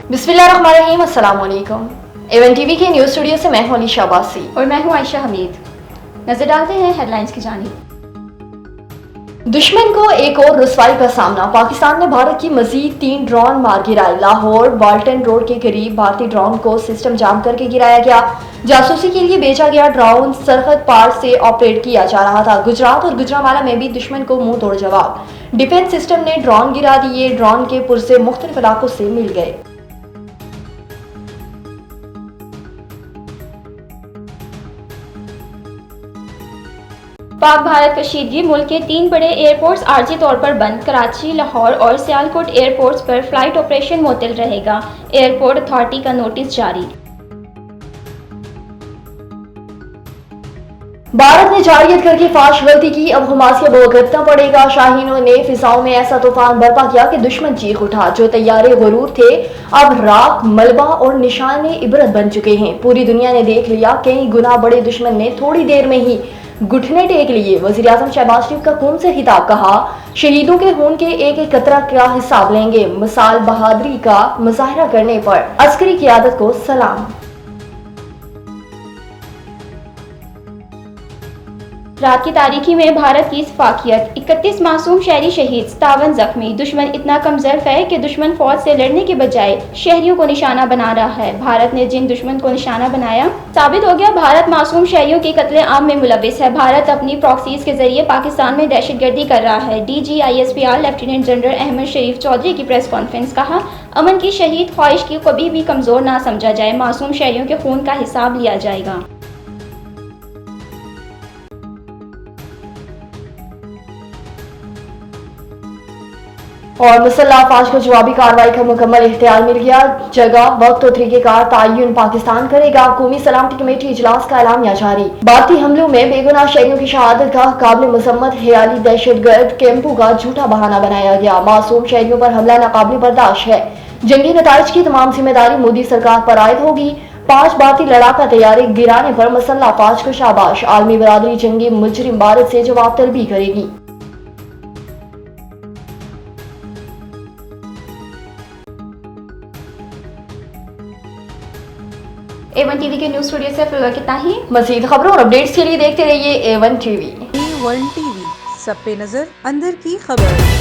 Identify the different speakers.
Speaker 1: बिस्मिल्लाहिर्रहमानिर्रहीम, अस्सलाम वालेकुम। एवन टीवी के न्यूज़ स्टूडियो से मैं हूं अली शाबासी
Speaker 2: और मैं हूं आयशा हमीद। नजर डालते हैं हेडलाइंस की जानिब।
Speaker 1: दुश्मन को एक और रुसवाई का सामना, पाकिस्तान ने भारत की मजीद 3 ड्रोन मार गिराए। लाहौर वाल्टन रोड के करीब भारतीय ड्रोन को सिस्टम जाम करके गिराया गया। जासूसी के लिए भेजा गया ड्रोन सरहद पार से ऑपरेट किया जा रहा था। गुजरात और गुजरांवाला में भी दुश्मन को मुंह तोड़ जवाब, डिफेंस सिस्टम ने ड्रोन गिरा दिए। ड्रोन के पुर्जे मुख्तलिफ इलाकों से मिल गए।
Speaker 2: पाक भारत कशीदगी, मुल्क के 3 बड़े एयरपोर्ट्स आर्जी तौर पर बंद। कराची, लाहौर और सियालकोट एयरपोर्ट्स पर फ्लाइट ऑपरेशन मुअत्तल रहेगा। एयरपोर्ट अथॉरिटी का नोटिस जारी।
Speaker 1: भारत ने जारियत करके फाश गलती की, अब हमास को भुगतना पड़ेगा। शाहीनों ने फिजाओं में ऐसा तूफान बर्पा किया कि दुश्मन चीख उठा। जो तैयारे गुरूर थे अब राख, मलबा और निशाने इबरत बन चुके हैं। पूरी दुनिया ने देख लिया, कई गुना बड़े दुश्मन ने थोड़ी देर में ही घुटने टेक लिए। वजीर आजम शहबाज शरीफ का खून से खिताब, कहा शहीदों के खून के एक एक कतरा का हिसाब लेंगे। मिसाल बहादुरी का मुजाहरा करने पर अस्करी क़ियादत को सलाम।
Speaker 2: रात की तारीकी में भारत की सफाकियत, 31 मासूम शहरी शहीद, 57 जख्मी। दुश्मन इतना कमजोर है कि दुश्मन फौज से लड़ने के बजाय शहरियों को निशाना बना रहा है। भारत ने जिन दुश्मन को निशाना बनाया, साबित हो गया भारत मासूम शहरियों के कत्ले आम में मुलविस है। भारत अपनी प्रॉक्सीज के जरिए पाकिस्तान में दहशतगर्दी कर रहा है। DGISPR लेफ्टिनेंट जनरल अहमद शरीफ चौधरी की प्रेस कॉन्फ्रेंस, कहा अमन की शहीद ख्वाहिश की कभी भी कमजोर ना समझा जाए। मासूम शहरियों के खून का हिसाब लिया जाएगा।
Speaker 1: और मुसल्लह अफवाज को जवाबी कार्रवाई का मुकम्मल इख्तियार मिल गया। जगह, वक्त और तरीक़ेकार तयन पाकिस्तान करेगा। कौमी सलामती कमेटी इजलास का एलामिया जारी। भारतीय हमलों में बेगुनाह शहरियों की शहादत का काबिल मसम्मत ख्याली दहशतगर्द कैंपों का झूठा बहाना बनाया गया। मासूम शहरियों पर हमला नाकाबिल बर्दाश्त है। जंगी नताइज की तमाम जिम्मेदारी मोदी सरकार पर आयद होगी। 5 भारतीय लड़ाका तैयारे गिराने पर मुसल्लह अफवाज को शाबाश। आलमी बरादरी जंगी मुजरिम भारत से जवाब तलबी करेगी।
Speaker 2: A1 टीवी के न्यूज़ स्टूडियो से फिलहाल कितना ही।
Speaker 1: मज़ीद खबरों और अपडेट्स के लिए देखते रहिए A1 टीवी।
Speaker 3: A1 टीवी, सब पे नजर, अंदर की खबर।